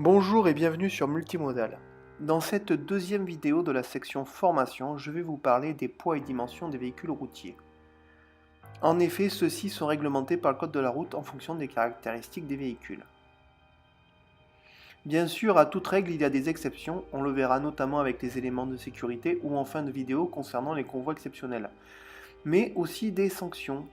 Bonjour et bienvenue sur Multimodal. Dans cette deuxième vidéo de la section formation, je vais vous parler des poids et dimensions des véhicules routiers. En effet, ceux-ci sont réglementés par le code de la route en fonction des caractéristiques des véhicules. Bien sûr, à toute règle, il y a des exceptions, on le verra notamment avec les éléments de sécurité ou en fin de vidéo concernant les convois exceptionnels. Mais aussi des sanctions.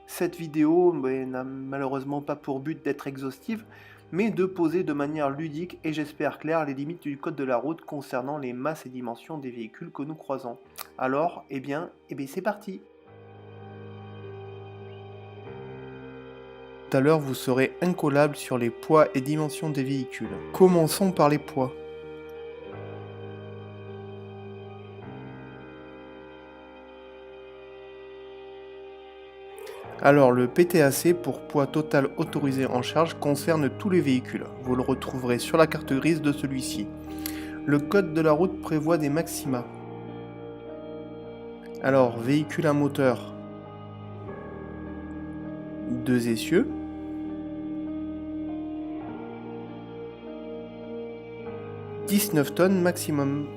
Cette vidéo n'a malheureusement pas pour but d'être exhaustive, mais de poser de manière ludique et j'espère claire les limites du code de la route concernant les masses et dimensions des véhicules que nous croisons. Alors, c'est parti! Tout à l'heure, vous serez incollable sur les poids et dimensions des véhicules. Commençons par les poids. Alors, le PTAC pour poids total autorisé en charge concerne tous les véhicules. Vous le retrouverez sur la carte grise de celui-ci. Le code de la route prévoit des maxima. Alors, véhicule à moteur, 2 essieux, 19 tonnes maximum.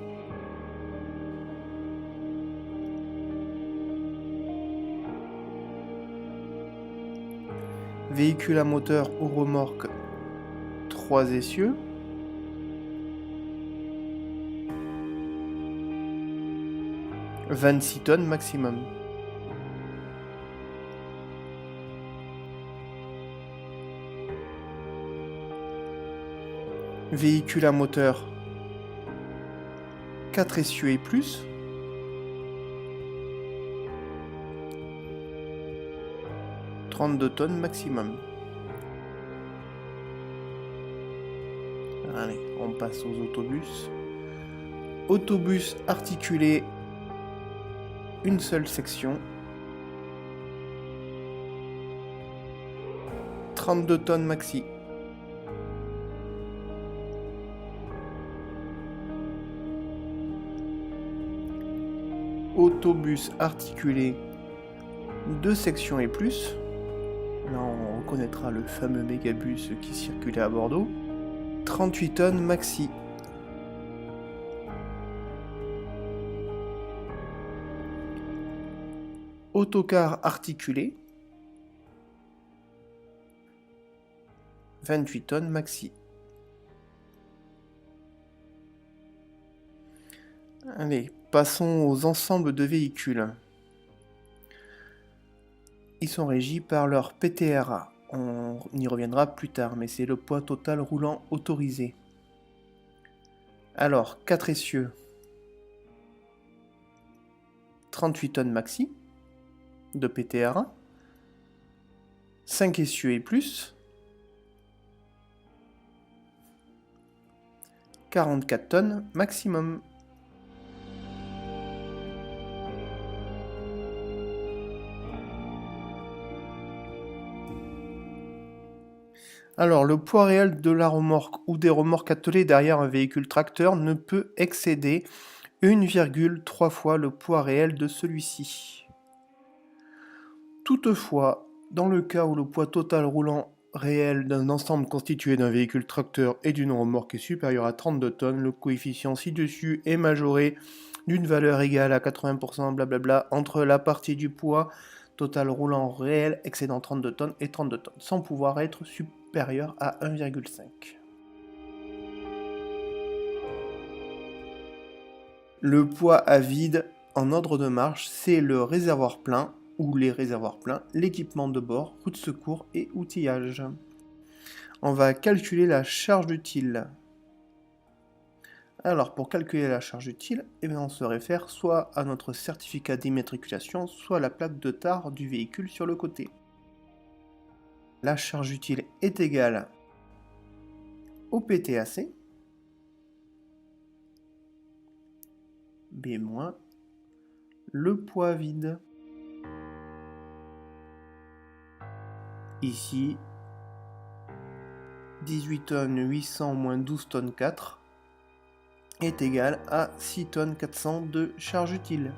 Véhicule à moteur ou remorque, 3 essieux, 26 tonnes maximum. Véhicule à moteur, 4 essieux et plus, 32 tonnes maximum. Allez, on passe aux autobus. Autobus articulé, une seule section, 32 tonnes maxi. Autobus articulé, 2 sections et plus. Là, on reconnaîtra le fameux mégabus qui circulait à Bordeaux. 38 tonnes maxi. Autocar articulé, 28 tonnes maxi. Allez, passons aux ensembles de véhicules. Ils sont régis par leur PTRA. On y reviendra plus tard, mais c'est le poids total roulant autorisé. Alors, 4 essieux, 38 tonnes maxi de PTRA. 5 essieux et plus, 44 tonnes maximum. Alors, le poids réel de la remorque ou des remorques attelées derrière un véhicule tracteur ne peut excéder 1,3 fois le poids réel de celui-ci. Toutefois, dans le cas où le poids total roulant réel d'un ensemble constitué d'un véhicule tracteur et d'une remorque est supérieur à 32 tonnes, le coefficient ci-dessus est majoré d'une valeur égale à 80% blablabla entre la partie du poids total roulant réel excédant 32 tonnes et 32 tonnes, sans pouvoir être supérieur à 1,5. Le poids à vide en ordre de marche, c'est le réservoir plein ou les réservoirs pleins, l'équipement de bord, roue de secours et outillage. On va calculer la charge utile. Alors pour calculer la charge utile, on se réfère soit à notre certificat d'immatriculation, soit à la plaque de tare du véhicule sur le côté. La charge utile est égale au PTAC, B- le poids vide. Ici, 18 tonnes 800 moins 12 tonnes 4 est égal à 6 tonnes 400 de charge utile.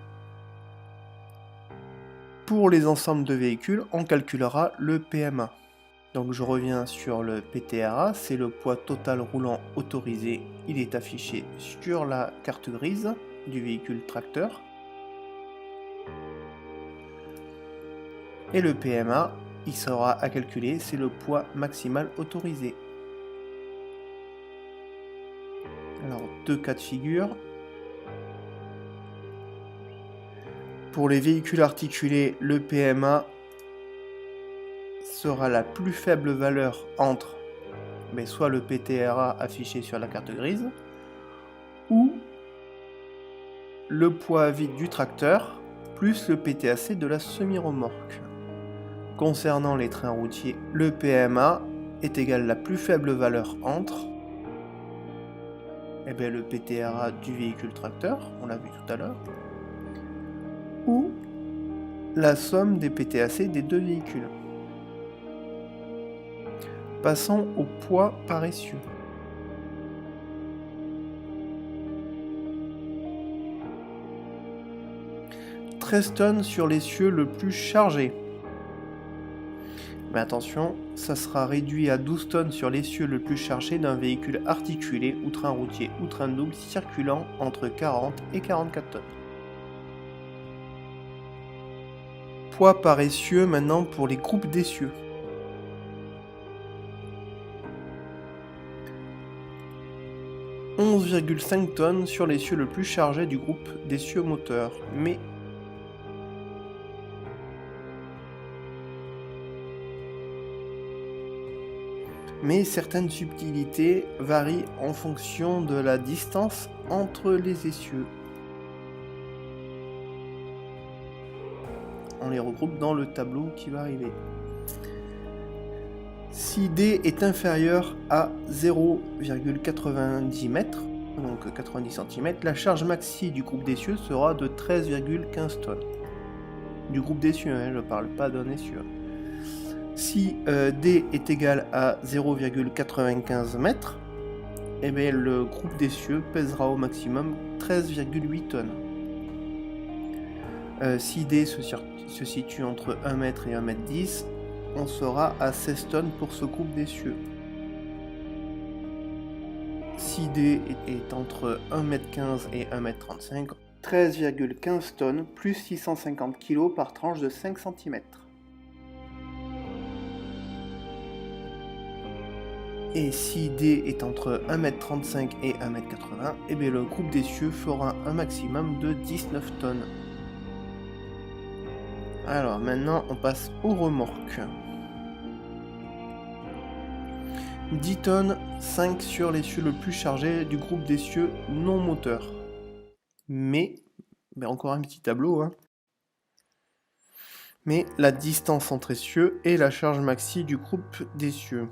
Pour les ensembles de véhicules, on calculera le PMA. Donc je reviens sur le PTRA, c'est le poids total roulant autorisé. Il est affiché sur la carte grise du véhicule tracteur. Et le PMA, il sera à calculer, c'est le poids maximal autorisé. Alors, deux cas de figure. Pour les véhicules articulés, le PMA sera la plus faible valeur entre soit le PTRA affiché sur la carte grise ou le poids vide du tracteur plus le PTAC de la semi-remorque. Concernant les trains routiers, le PMA est égal à la plus faible valeur entre le PTRA du véhicule tracteur, on l'a vu tout à l'heure, ou la somme des PTAC des deux véhicules. Passons au poids par essieu. « 13 tonnes sur l'essieu le plus chargé. » Mais attention, ça sera réduit à 12 tonnes sur l'essieu le plus chargé d'un véhicule articulé ou train routier ou train double circulant entre 40 et 44 tonnes. Poids par essieu maintenant pour les groupes d'essieux. « 11,5 tonnes sur l'essieu le plus chargé du groupe d'essieux moteur, mais certaines subtilités varient en fonction de la distance entre les essieux. On les regroupe dans le tableau qui va arriver. Si D est inférieur à 0,90 m, donc 90 cm, la charge maxi du groupe d'essieux sera de 13,15 tonnes. Du groupe d'essieux, je ne parle pas d'un essieu. Si D est égal à 0,95 m, le groupe d'essieux pèsera au maximum 13,8 tonnes. Si D se situe entre 1 m et 1 m 10, on sera à 16 tonnes pour ce groupe d'essieux. Si D est entre 1 m 15 et 1 m 35, 13,15 tonnes plus 650 kg par tranche de 5 cm. Et si D est entre 1 m 35 et 1 m 80, le groupe d'essieux fera un maximum de 19 tonnes. Alors maintenant on passe aux remorques. 10 tonnes, 5 sur l'essieu le plus chargé du groupe d'essieux non moteur. Mais encore un petit tableau, mais la distance entre essieux et la charge maxi du groupe d'essieux.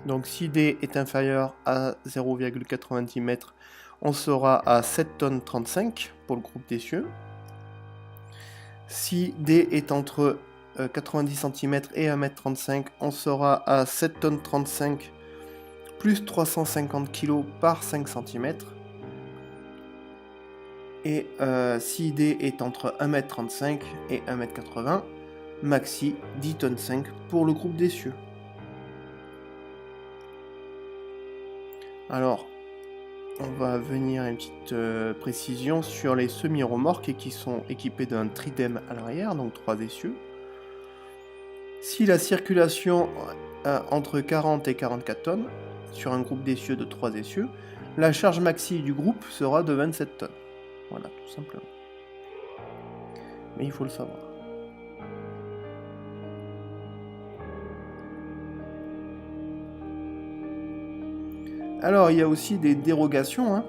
Donc si D est inférieur à 0,90 m, on sera à 7 tonnes 35 pour le groupe d'essieux. Si D est entre 90 cm et 1 m 35, on sera à 7 tonnes 35 plus 350 kg par 5 cm. Et si D est entre 1 m 35 et 1 m 80, maxi 10 tonnes 5 pour le groupe d'essieux. Alors, on va venir à une petite précision sur les semi-remorques qui sont équipés d'un tridème à l'arrière, donc 3 essieux. Si la circulation entre 40 et 44 tonnes, sur un groupe d'essieux de 3 essieux, la charge maxi du groupe sera de 27 tonnes. Voilà, tout simplement. Mais il faut le savoir. Alors, il y a aussi des dérogations.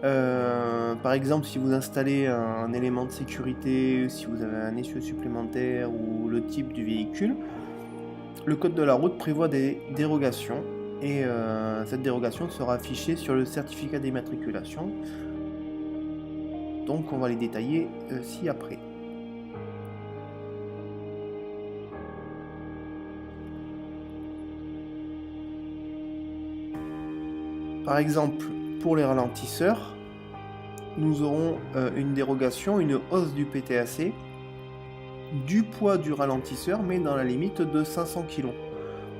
Par exemple, si vous installez un élément de sécurité, si vous avez un essieu supplémentaire ou le type du véhicule, le code de la route prévoit des dérogations et cette dérogation sera affichée sur le certificat d'immatriculation. Donc, on va les détailler ci-après. Par exemple, pour les ralentisseurs, nous aurons une dérogation, une hausse du PTAC, du poids du ralentisseur, mais dans la limite de 500 kg.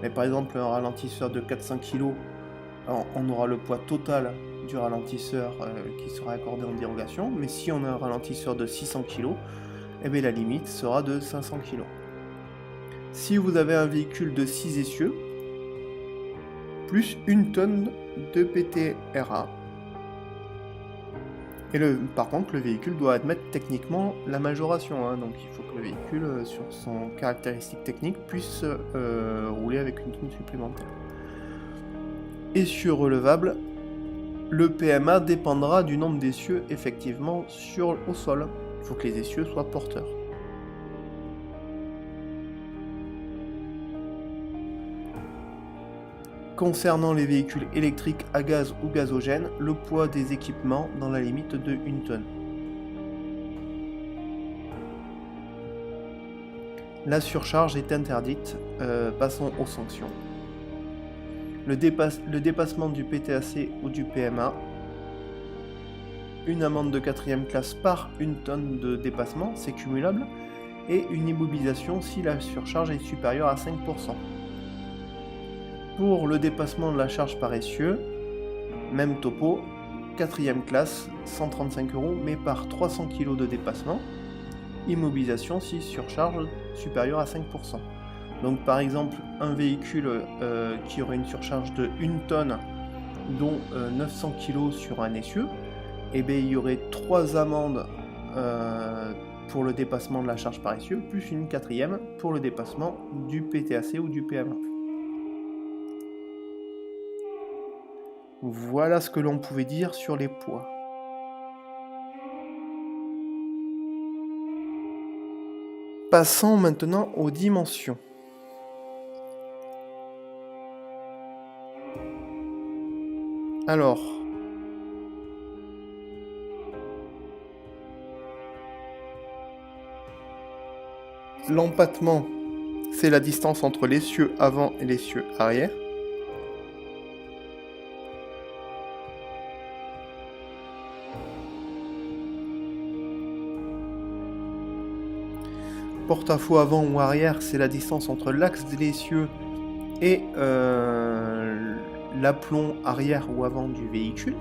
Mais par exemple, un ralentisseur de 400 kg, on aura le poids total du ralentisseur qui sera accordé en dérogation. Mais si on a un ralentisseur de 600 kg, eh bien, la limite sera de 500 kg. Si vous avez un véhicule de 6 essieux, plus 1 tonne de PTRA, et par contre, le véhicule doit admettre techniquement la majoration, hein, donc il faut que le véhicule, sur son caractéristique technique, puisse rouler avec une tonne supplémentaire. Essieux relevable, le PMA dépendra du nombre d'essieux effectivement au sol. Il faut que les essieux soient porteurs. Concernant les véhicules électriques à gaz ou gazogène, le poids des équipements dans la limite de 1 tonne. La surcharge est interdite, passons aux sanctions. Le dépassement du PTAC ou du PMA, une amende de 4e classe par 1 tonne de dépassement, c'est cumulable, et une immobilisation si la surcharge est supérieure à 5%. Pour le dépassement de la charge par essieu, même topo, 4e classe, 135 €, mais par 300 kg de dépassement, immobilisation si surcharge supérieure à 5%. Donc par exemple, un véhicule qui aurait une surcharge de 1 tonne, dont 900 kg sur un essieu, et bien il y aurait 3 amendes pour le dépassement de la charge par essieu, plus une 4e pour le dépassement du PTAC ou du PMA. Voilà ce que l'on pouvait dire sur les poids. Passons maintenant aux dimensions. Alors, l'empattement, c'est la distance entre l'essieu avant et l'essieu arrière. Porte-à-faux avant ou arrière, c'est la distance entre l'axe de l'essieu et l'aplomb arrière ou avant du véhicule.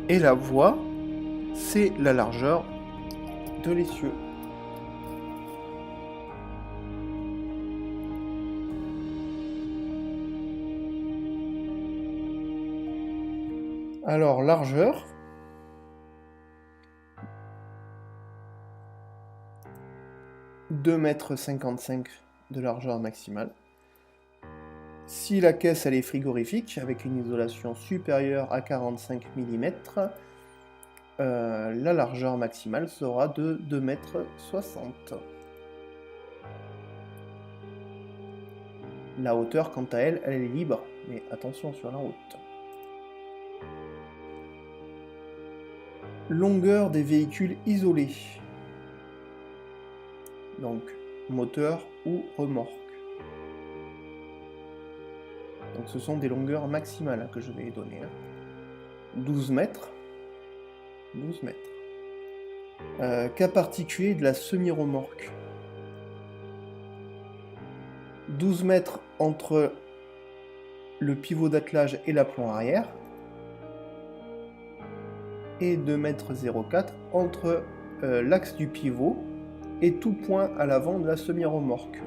Et la voie, c'est la largeur de l'essieu. Alors, largeur. « 2,55 m de largeur maximale. Si la caisse elle est frigorifique, avec une isolation supérieure à 45 mm, la largeur maximale sera de 2,60 m. La hauteur, quant à elle, elle est libre, mais attention sur la route. Longueur des véhicules isolés. Donc, moteur ou remorque. Donc ce sont des longueurs maximales que je vais donner. 12 mètres. 12 mètres. Cas particulier de la semi-remorque. 12 mètres entre le pivot d'attelage et l'aplomb arrière. Et 2,04 m entre l'axe du pivot et tout point à l'avant de la semi-remorque,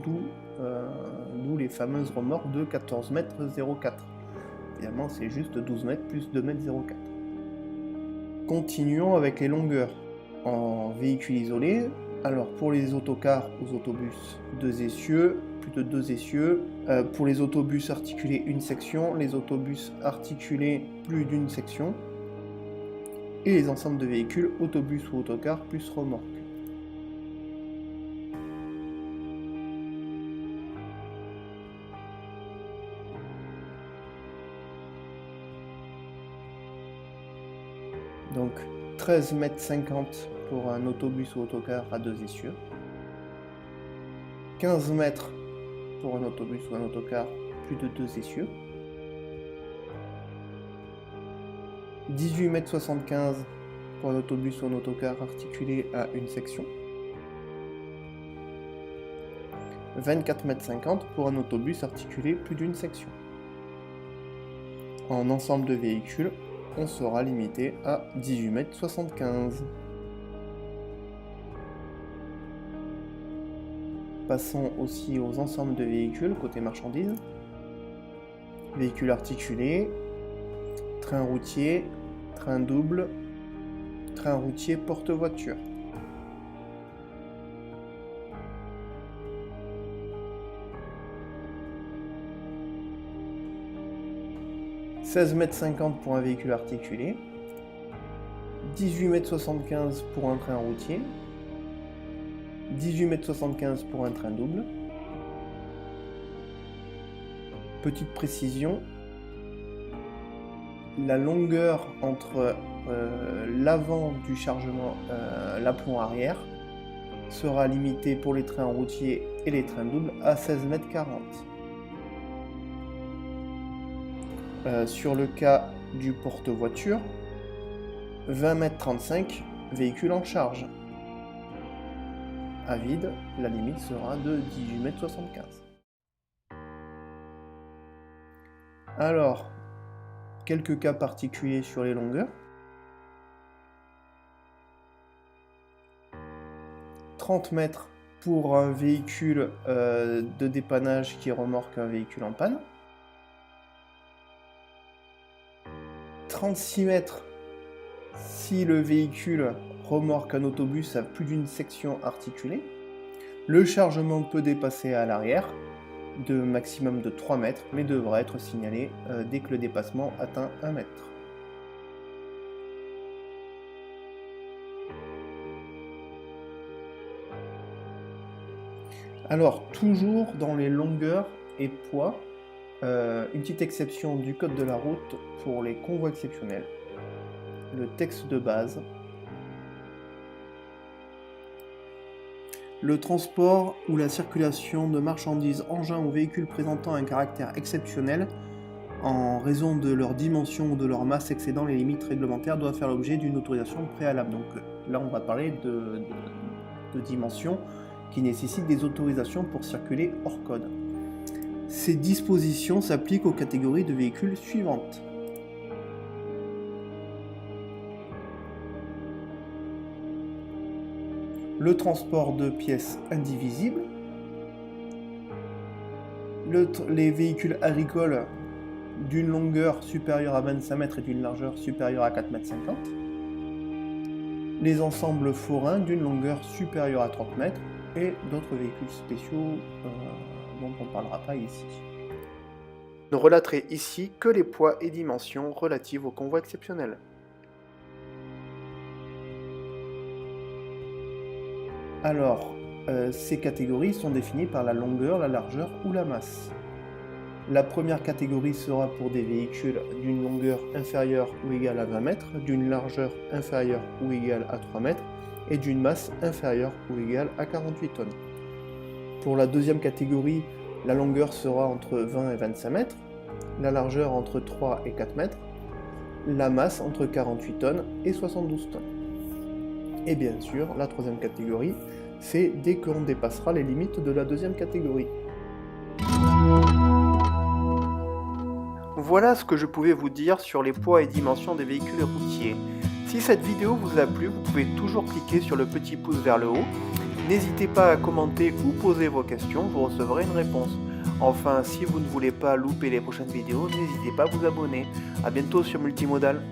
d'où les fameuses remorques de 14,04 m. Évidemment, c'est juste 12 mètres plus 2,04 m. Continuons avec les longueurs. En véhicule isolé, alors pour les autocars ou autobus, 2 essieux, plus de 2 essieux. Pour les autobus articulés, une section, les autobus articulés, plus d'une section. Et les ensembles de véhicules, autobus ou autocars, plus remorque. Donc 13,50 m pour un autobus ou autocar à 2 essieux. 15 mètres pour un autobus ou un autocar plus de 2 essieux. 18,75 m pour un autobus ou un autocar articulé à une section. 24,50 m pour un autobus articulé plus d'une section. En ensemble de véhicules, on sera limité à 18,75 m. Passons aussi aux ensembles de véhicules côté marchandises. Véhicules articulés, train routier, train double, train routier porte-voiture. « 16,50 m pour un véhicule articulé, 18,75 m pour un train routier, 18,75 m pour un train double. Petite précision, la longueur entre l'avant du chargement, l'apron arrière, sera limitée pour les trains routiers et les trains doubles à 16,40 m. Sur le cas du porte-voiture, 20,35 m, véhicule en charge. À vide, la limite sera de 18,75 m. Alors, quelques cas particuliers sur les longueurs. 30 mètres pour un véhicule de dépannage qui remorque un véhicule en panne. 36 mètres si le véhicule remorque un autobus à plus d'une section articulée. Le chargement peut dépasser à l'arrière de maximum de 3 mètres, mais devra être signalé dès que le dépassement atteint 1 mètre. Alors, toujours dans les longueurs et poids, une petite exception du code de la route pour les convois exceptionnels. Le texte de base. Le transport ou la circulation de marchandises, engins ou véhicules présentant un caractère exceptionnel en raison de leur dimension ou de leur masse excédant les limites réglementaires doit faire l'objet d'une autorisation préalable. Donc là on va parler de dimensions qui nécessitent des autorisations pour circuler hors code. Ces dispositions s'appliquent aux catégories de véhicules suivantes. Le transport de pièces indivisibles, les véhicules agricoles d'une longueur supérieure à 25 mètres et d'une largeur supérieure à 4,50 m, les ensembles forains d'une longueur supérieure à 30 mètres et d'autres véhicules spéciaux dont on ne parlera pas ici. Je ne relaterai ici que les poids et dimensions relatives aux convois exceptionnels. Alors, ces catégories sont définies par la longueur, la largeur ou la masse. La première catégorie sera pour des véhicules d'une longueur inférieure ou égale à 20 mètres, d'une largeur inférieure ou égale à 3 mètres et d'une masse inférieure ou égale à 48 tonnes. Pour la deuxième catégorie, la longueur sera entre 20 et 25 mètres, la largeur entre 3 et 4 mètres, la masse entre 48 tonnes et 72 tonnes. Et bien sûr, la troisième catégorie, c'est dès qu'on dépassera les limites de la deuxième catégorie. Voilà ce que je pouvais vous dire sur les poids et dimensions des véhicules routiers. Si cette vidéo vous a plu, vous pouvez toujours cliquer sur le petit pouce vers le haut. N'hésitez pas à commenter ou poser vos questions, vous recevrez une réponse. Enfin, si vous ne voulez pas louper les prochaines vidéos, n'hésitez pas à vous abonner. A bientôt sur Multimodal.